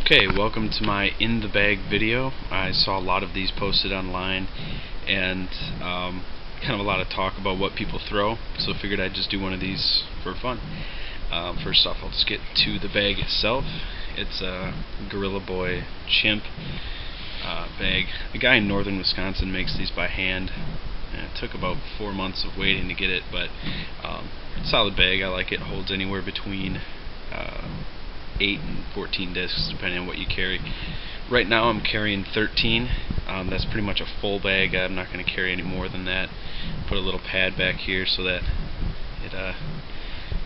Okay, welcome to my in the bag video. I saw a lot of these posted online and kind of a lot of talk about what people throw, so I figured I'd just do one of these for fun. First off, I'll just get to the bag itself. It's a Gorilla Boy chimp bag. A guy in northern Wisconsin makes these by hand. It took about 4 months of waiting to get it, but solid bag. I like it. Holds anywhere between 8 and 14 discs depending on what you carry. Right now I'm carrying 13. That's pretty much a full bag. I'm not going to carry any more than that. Put a little pad back here so that it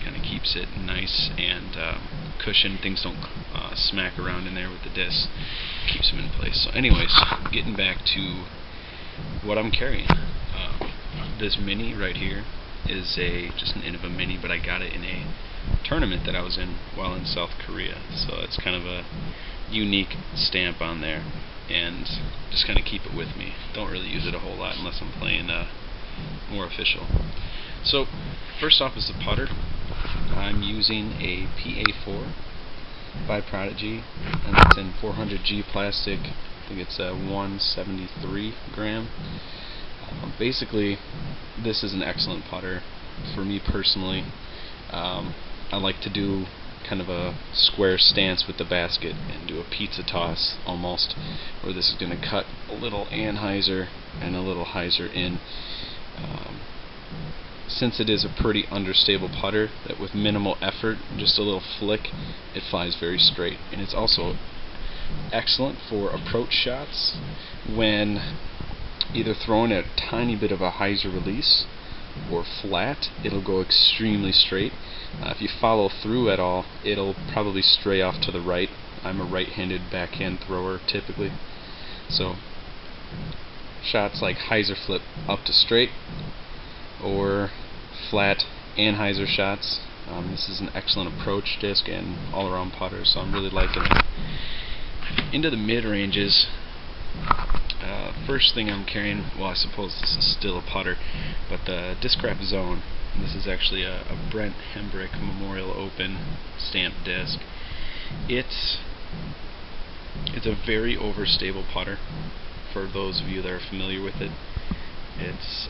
kind of keeps it nice and cushioned. Things don't smack around in there with the discs. Keeps them in place. So anyways, getting back to what I'm carrying. This mini right here is just an Innova mini, but I got it in a tournament that I was in while in South Korea, so it's kind of a unique stamp on there, and just kind of keep it with me. Don't really use it a whole lot unless I'm playing more official. So first off is the putter. I'm using a PA4 by Prodigy, and it's in 400G plastic. I think it's a 173 gram. Basically, this is an excellent putter for me personally. I like to do kind of a square stance with the basket and do a pizza toss almost, where this is going to cut a little anhyzer and a little hyzer in. Since it is a pretty understable putter, that with minimal effort, just a little flick, it flies very straight. And it's also excellent for approach shots when either throwing a tiny bit of a hyzer release or flat. It'll go extremely straight. If you follow through at all, it'll probably stray off to the right. I'm a right-handed backhand thrower typically, so shots like hyzer flip up to straight or flat anhyzer shots. This is an excellent approach disc and all-around putter, so I'm really liking it. Into the mid-ranges, first thing I'm carrying, well, I suppose this is still a putter, but the Discraft Zone. This is actually a Brent Hembrick Memorial Open stamped disc. It's a very overstable putter for those of you that are familiar with it. It's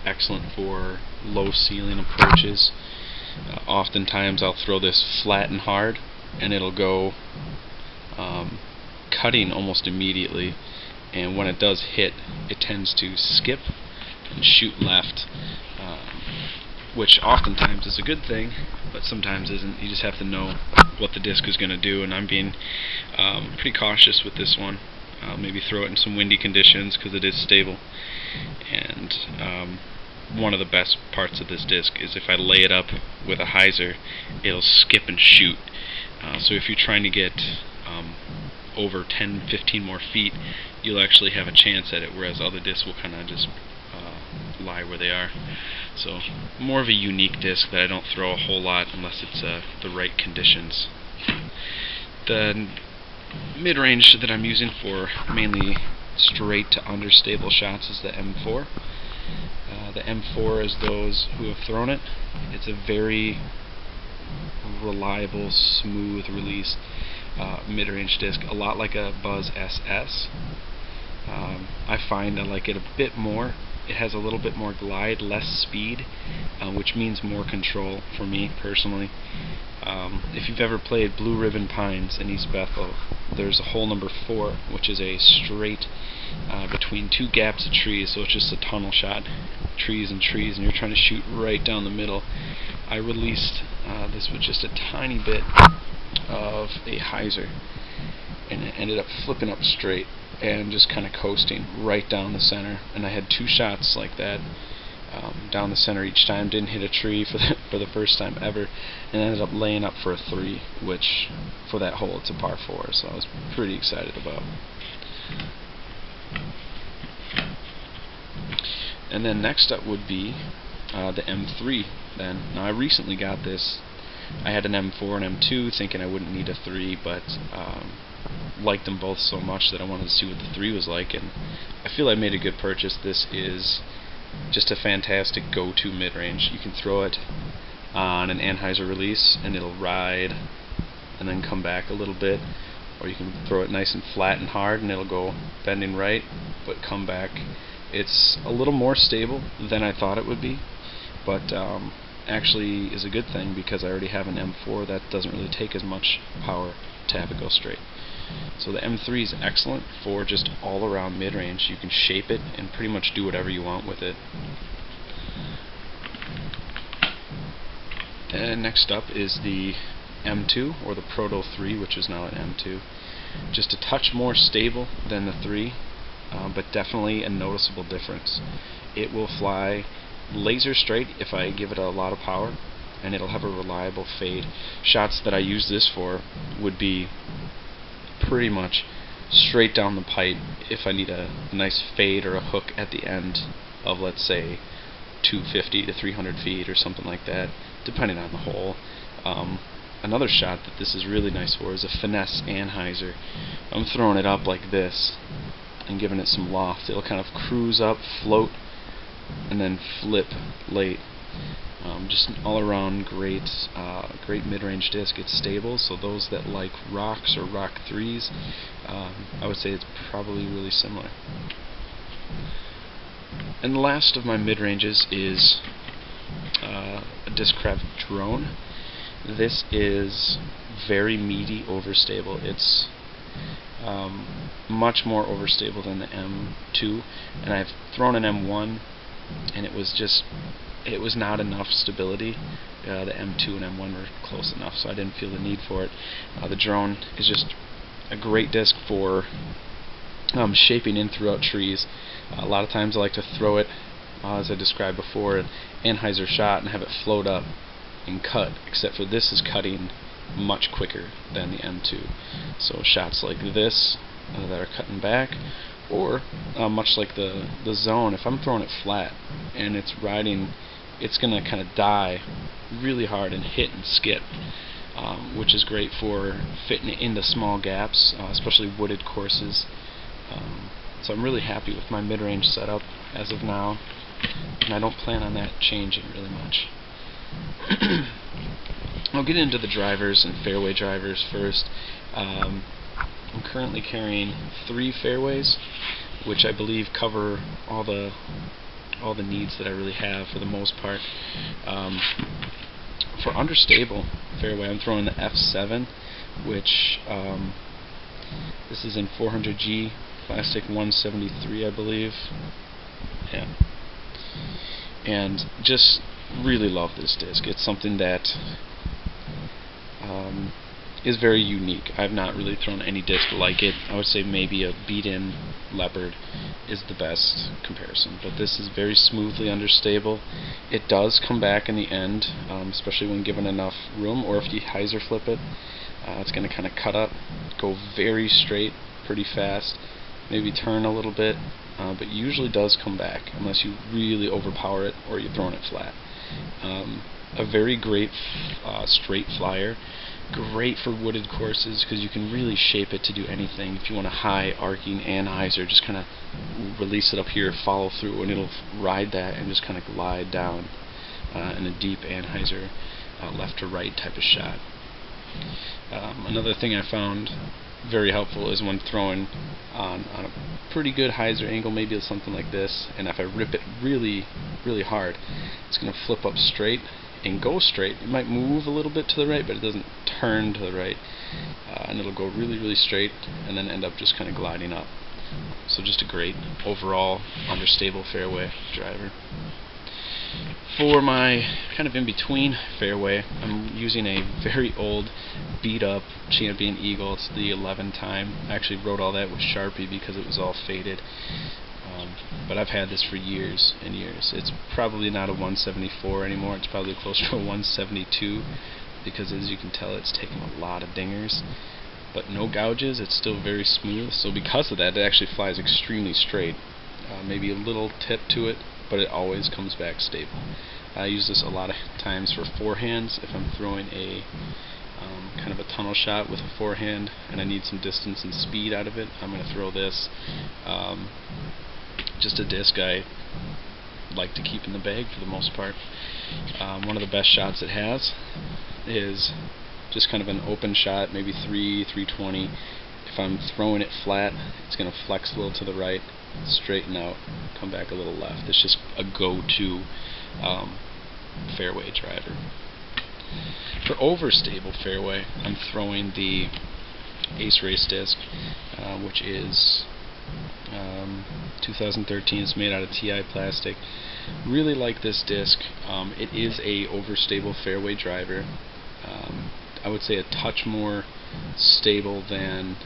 excellent for low ceiling approaches. Oftentimes I'll throw this flat and hard, and it'll go cutting almost immediately, and when it does hit, it tends to skip and shoot left, which oftentimes is a good thing, but sometimes isn't. You just have to know what the disc is going to do, and I'm being pretty cautious with this one. Maybe throw it in some windy conditions because it is stable. And one of the best parts of this disc is if I lay it up with a hyzer, it'll skip and shoot. So if you're trying to get over 10-15 more feet, you'll actually have a chance at it, whereas other discs will kind of just lie where they are. So more of a unique disc that I don't throw a whole lot unless it's the right conditions. The mid-range that I'm using for mainly straight to understable shots is the M4. The M4, as those who have thrown it, it's a very reliable, smooth release mid-range disc, a lot like a Buzz SS. I find I like it a bit more. It has a little bit more glide, less speed, which means more control for me personally. If you've ever played Blue Ribbon Pines in East Bethel, there's a hole number 4, which is a straight between two gaps of trees, so it's just a tunnel shot, trees and trees, and you're trying to shoot right down the middle. I released this with just a tiny bit of a hyzer, and it ended up flipping up straight and just kind of coasting right down the center. And I had 2 shots like that down the center each time. Didn't hit a tree for the first time ever, and ended up laying up for a 3, which for that hole it's a par 4, so I was pretty excited about. And then next up would be the M3 then. Now I recently got this. I had an M4 and M2 thinking I wouldn't need a 3, but liked them both so much that I wanted to see what the 3 was like, and I feel I made a good purchase. This is just a fantastic go-to mid-range. You can throw it on an anhyzer release and it'll ride and then come back a little bit, or you can throw it nice and flat and hard and it'll go bending right but come back. It's a little more stable than I thought it would be, but actually is a good thing because I already have an M4 that doesn't really take as much power to have it go straight. So the M3 is excellent for just all around mid-range. You can shape it and pretty much do whatever you want with it. And next up is the M2, or the Proto 3, which is now an M2. Just a touch more stable than the 3, but definitely a noticeable difference. It will fly laser straight if I give it a lot of power, and it'll have a reliable fade. Shots that I use this for would be pretty much straight down the pipe if I need a nice fade or a hook at the end of, let's say, 250 to 300 feet or something like that, depending on the hole. Another shot that this is really nice for is a finesse anhyzer. I'm throwing it up like this and giving it some loft. It'll kind of cruise up, float, and then flip late. Just an all-around great mid-range disc. It's stable, so those that like rocks or rock 3s, I would say it's probably really similar. And the last of my mid-ranges is a Discraft drone. This is very meaty overstable. It's much more overstable than the M2, and I've thrown an M1 and it was not enough stability. The M2 and M1 were close enough, so I didn't feel the need for it. The drone is just a great disc for shaping in throughout trees. A lot of times I like to throw it, as I described before, an anhyzer shot and have it float up and cut, except for this is cutting much quicker than the M2. So shots like this that are cutting back, or much like the zone, if I'm throwing it flat and it's riding, it's going to kind of die really hard and hit and skip, which is great for fitting it into small gaps, especially wooded courses. So I'm really happy with my mid-range setup as of now, and I don't plan on that changing really much. I'll get into the drivers and fairway drivers first. I'm currently carrying 3 fairways, which I believe cover all the needs that I really have for the most part. For understable fairway, I'm throwing the F7, which this is in 400G plastic 173, I believe. Yeah. And just really love this disc. It's something that is very unique. I've not really thrown any disc like it. I would say maybe a beat-in leopard is the best comparison, but this is very smoothly understable. It does come back in the end, especially when given enough room, or if you hyzer flip it, it's going to kind of cut up, go very straight pretty fast, maybe turn a little bit, but usually does come back unless you really overpower it or you're throwing it flat. A very great straight flyer, great for wooded courses because you can really shape it to do anything. If you want a high arcing anhyzer, just kind of release it up here, follow through, and it'll ride that and just kind of glide down in a deep anhyzer, left to right type of shot. Another thing I found very helpful is when throwing on a pretty good hyzer angle, maybe it's something like this, and if I rip it really, really hard, it's going to flip up straight and go straight. It might move a little bit to the right, but it doesn't turn to the right, and it'll go really, really straight and then end up just kind of gliding up. So just a great overall understable fairway driver. For my kind of in-between fairway, I'm using a very old, beat-up Champion Eagle. It's the 11 time. I actually wrote all that with Sharpie because it was all faded. But I've had this for years and years. It's probably not a 174 anymore. It's probably closer to a 172 because, as you can tell, it's taken a lot of dingers. But no gouges. It's still very smooth. So because of that, it actually flies extremely straight. Maybe a little tip to it, but it always comes back stable. I use this a lot of times for forehands. If I'm throwing a kind of a tunnel shot with a forehand and I need some distance and speed out of it, I'm going to throw this. Just a disc I like to keep in the bag for the most part. One of the best shots it has is just kind of an open shot, maybe 320. If I'm throwing it flat, it's going to flex a little to the right, straighten out, come back a little left. It's just a go-to fairway driver. For overstable fairway, I'm throwing the Ace Race disc, which is 2013. It's made out of TI plastic. Really like this disc. It is a overstable fairway driver. I would say a touch more stable than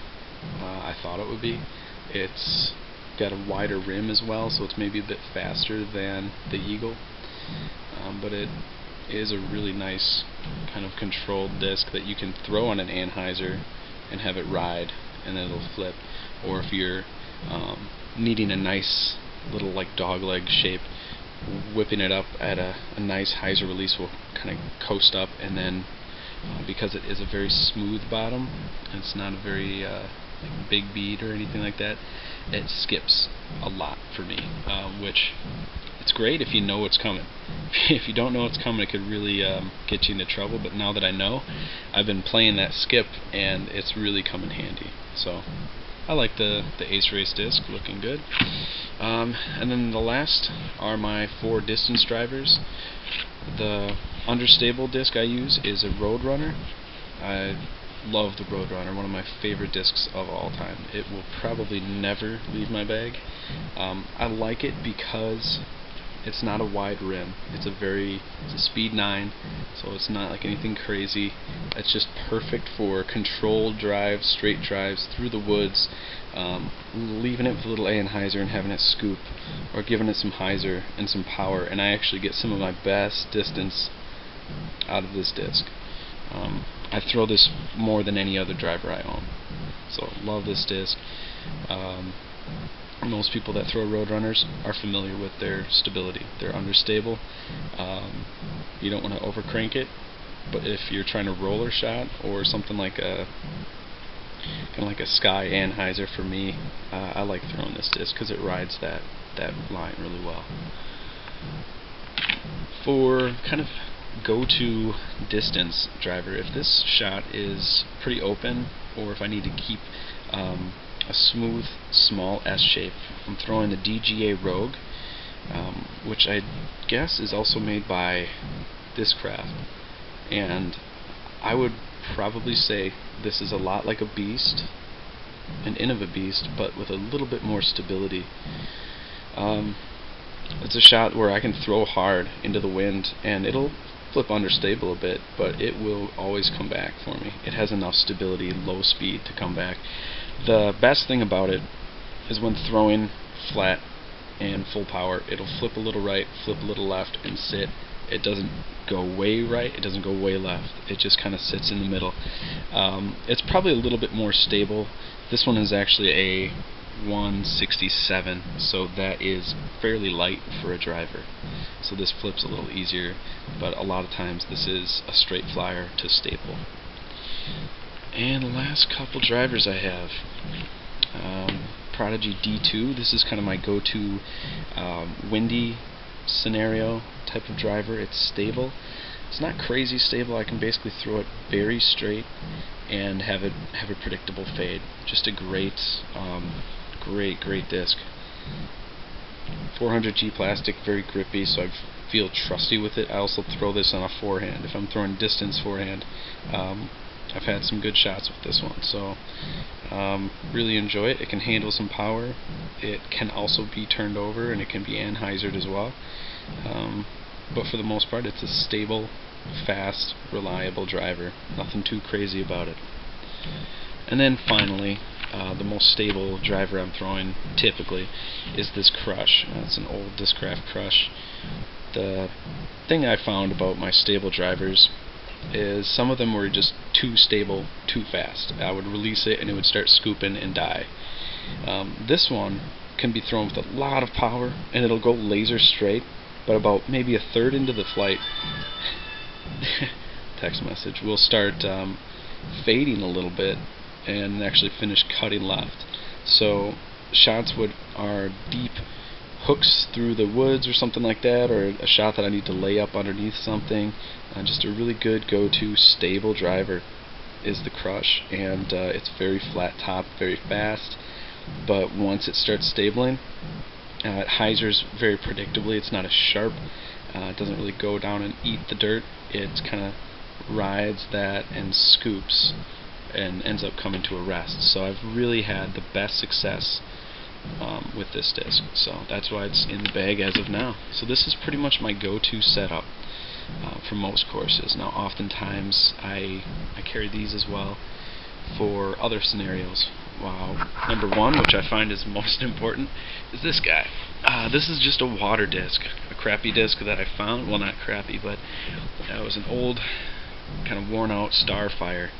I thought it would be. It's got a wider rim as well, so it's maybe a bit faster than the Eagle, but it is a really nice kind of controlled disc that you can throw on an anhyzer and have it ride, and then it'll flip. Or if you're needing a nice little like dog leg shape, whipping it up at a nice hyzer release will kind of coast up, and then because it is a very smooth bottom, and it's not a very like big bead or anything like that, it skips a lot for me, which it's great if you know what's coming. If you don't know what's coming, it could really get you into trouble, but now that I know, I've been playing that skip and it's really come in handy. So I like the Ace Race disc, looking good. And then the last are my 4 distance drivers. The understable disc I use is a Roadrunner. I love the Roadrunner, one of my favorite discs of all time. It will probably never leave my bag. I like it because it's not a wide rim. It's a speed 9, so it's not like anything crazy. It's just perfect for controlled drives, straight drives through the woods, leaving it with a little anhyzer and having it scoop, or giving it some hyzer and some power, and I actually get some of my best distance out of this disc. I throw this more than any other driver I own, so love this disc. Most people that throw Roadrunners are familiar with their stability. They're understable. You don't want to overcrank it, but if you're trying to roller shot or something like a kind of like a sky anhyzer for me, I like throwing this disc because it rides that line really well. For kind of go-to distance driver, if this shot is pretty open, or if I need to keep a smooth, small S shape, I'm throwing the DGA Rogue, which I guess is also made by Discraft, and I would probably say this is a lot like a Beast, an Innova Beast, but with a little bit more stability. It's a shot where I can throw hard into the wind, and it'll flip understable a bit, but it will always come back for me. It has enough stability, low speed to come back. The best thing about it is when throwing flat and full power, it'll flip a little right, flip a little left, and sit. It doesn't go way right, it doesn't go way left. It just kind of sits in the middle. It's probably a little bit more stable. This one is actually a 167, so that is fairly light for a driver. So this flips a little easier, but a lot of times this is a straight flyer to stable. And the last couple drivers I have, Prodigy D2. This is kind of my go-to windy scenario type of driver. It's stable. It's not crazy stable. I can basically throw it very straight and have a predictable fade. Just a great disc. 400G plastic, very grippy, so I feel trusty with it. I also throw this on a forehand. If I'm throwing distance forehand, I've had some good shots with this one, so really enjoy it. It can handle some power. It can also be turned over, and it can be anhyzered as well. But for the most part, it's a stable, fast, reliable driver. Nothing too crazy about it. And then finally, the most stable driver I'm throwing typically is this Crush. It's an old Discraft Crush. The thing I found about my stable drivers is some of them were just too stable, too fast. I would release it and it would start scooping and die. This one can be thrown with a lot of power and it'll go laser straight, but about maybe a third into the flight, text message, will start fading a little bit and actually finish cutting left. So shots are deep hooks through the woods or something like that, or a shot that I need to lay up underneath something. Just a really good go-to stable driver is the Crush, and it's very flat top, very fast, but once it starts stabling, it hyzers very predictably. It's not as sharp. It doesn't really go down and eat the dirt. It kind of rides that and scoops and ends up coming to a rest. So I've really had the best success with this disc. So that's why it's in the bag as of now. So this is pretty much my go-to setup for most courses. Now oftentimes I carry these as well for other scenarios. Number one, which I find is most important, is this guy. This is just a water disc, a crappy disc that I found. Well, not crappy, but it was an old, kind of worn out Starfire,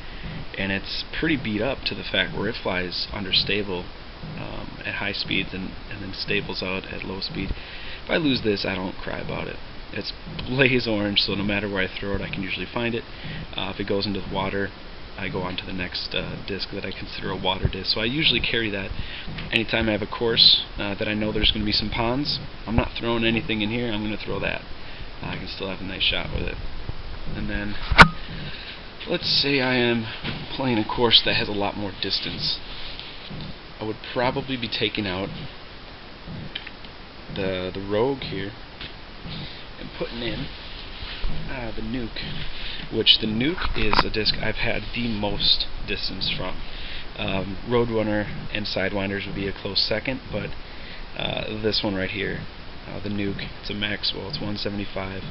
and it's pretty beat up to the fact where it flies understable at high speeds and then stables out at low speed. If I lose this, I don't cry about it. It's blaze orange, so no matter where I throw it, I can usually find it. If it goes into the water, I go on to the next disc that I consider a water disc. So I usually carry that anytime I have a course that I know there's going to be some ponds. I'm not throwing anything in here, I'm going to throw that. I can still have a nice shot with it. And then, let's say I am playing a course that has a lot more distance. I would probably be taking out the Rogue here and putting in the Nuke, which the Nuke is a disc I've had the most distance from. Roadrunner and Sidewinders would be a close second, but this one right here, the Nuke, it's a Maxwell, it's 175,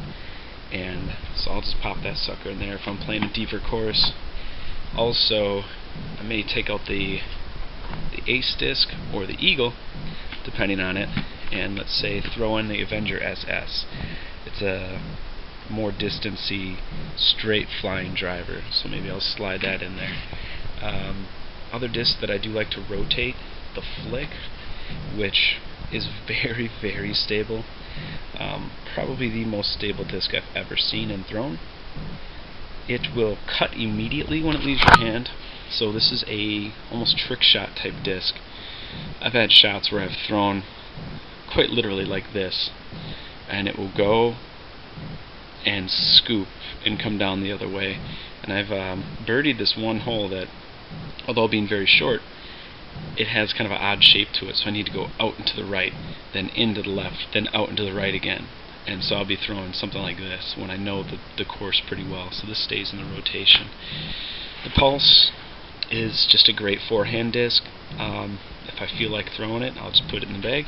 and so I'll just pop that sucker in there if I'm playing a deeper course. Also, I may take out the Ace disc or the Eagle, depending on it, and let's say throw in the Avenger SS. It's a more distancy, straight flying driver, so maybe I'll slide that in there. Other discs that I do like to rotate, the Flick, which is very, very stable. Probably the most stable disc I've ever seen and thrown. It will cut immediately when it leaves your hand, so this is a almost trick shot type disc. I've had shots where I've thrown quite literally like this, and it will go and scoop and come down the other way. And I've birdied this one hole that, although being very short, it has kind of an odd shape to it, so I need to go out and to the right, then into the left, then out and to the right again. And so I'll be throwing something like this when I know the course pretty well, so this stays in the rotation. The Pulse is just a great forehand disc. If I feel like throwing it, I'll just put it in the bag.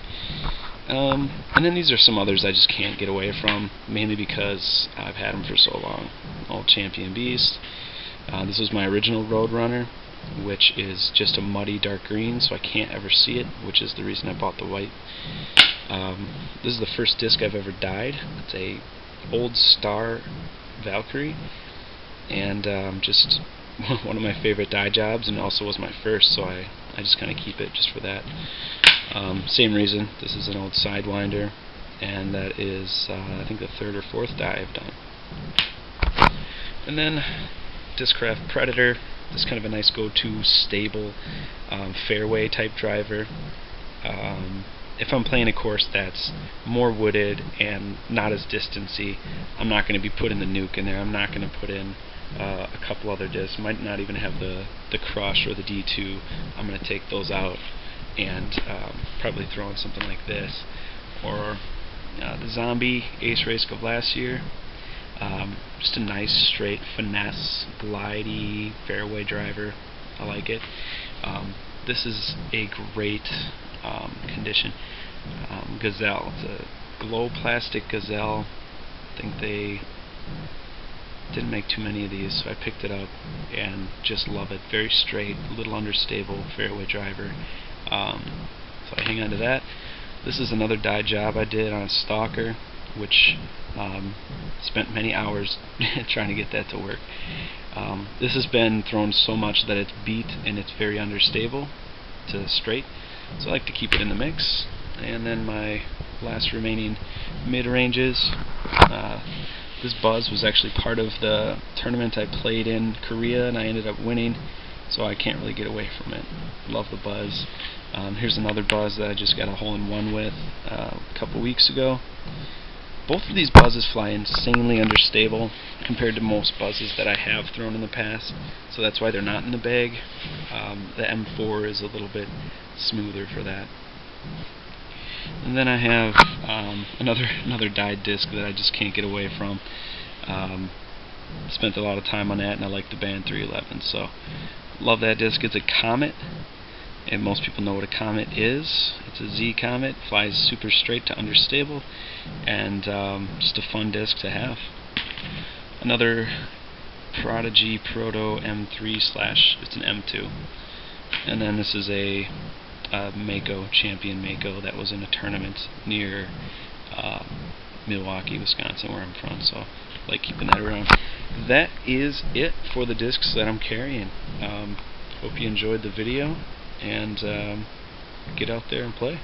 And then these are some others I just can't get away from, mainly because I've had them for so long. Old Champion Beast. This was my original Roadrunner, which is just a muddy dark green, so I can't ever see it, which is the reason I bought the white. This is the first disc I've ever dyed. It's a old Star Valkyrie, and just one of my favorite dye jobs, and also was my first, so I just kind of keep it just for that. Same reason, this is an old Sidewinder, and that is I think the third or fourth dye I've done. And then Discraft Predator, this is kind of a nice go-to stable fairway type driver. If I'm playing a course that's more wooded and not as distancy, I'm not going to be putting the Nuke in there. I'm not going to put in a couple other discs. Might not even have the Crush or the D2. I'm going to take those out and probably throw in something like this, or the Zombie Ace Race of last year. Just a nice straight finesse, glidey fairway driver. I like it. This is a great condition. Gazelle. It's a glow plastic Gazelle. I think they didn't make too many of these, so I picked it up and just love it. Very straight, a little understable fairway driver. So I hang on to that. This is another dye job I did on a Stalker, which spent many hours trying to get that to work. This has been thrown so much that it's beat and it's very understable to straight, so I like to keep it in the mix. And then my last remaining mid-ranges, this Buzz was actually part of the tournament I played in Korea, and I ended up winning, so I can't really get away from it. Love the buzz. Here's another buzz that I just got a hole-in-one with a couple weeks ago. Both of these buzzes fly insanely understable compared to most buzzes that I have thrown in the past, so that's why they're not in the bag. The M4 is a little bit smoother for that. And then I have another dyed disc that I just can't get away from. Spent a lot of time on that, and I like the band 311, so love that disc. It's a Comet, and most people know what a Comet is. It's a Z Comet, flies super straight to understable, and just a fun disc to have. Another Prodigy Proto M3 / it's an M2, and then this is a Mako, Champion Mako, that was in a tournament near Milwaukee, Wisconsin, where I'm from, so I like keeping that around. That is it for the discs that I'm carrying. Hope you enjoyed the video, and get out there and play.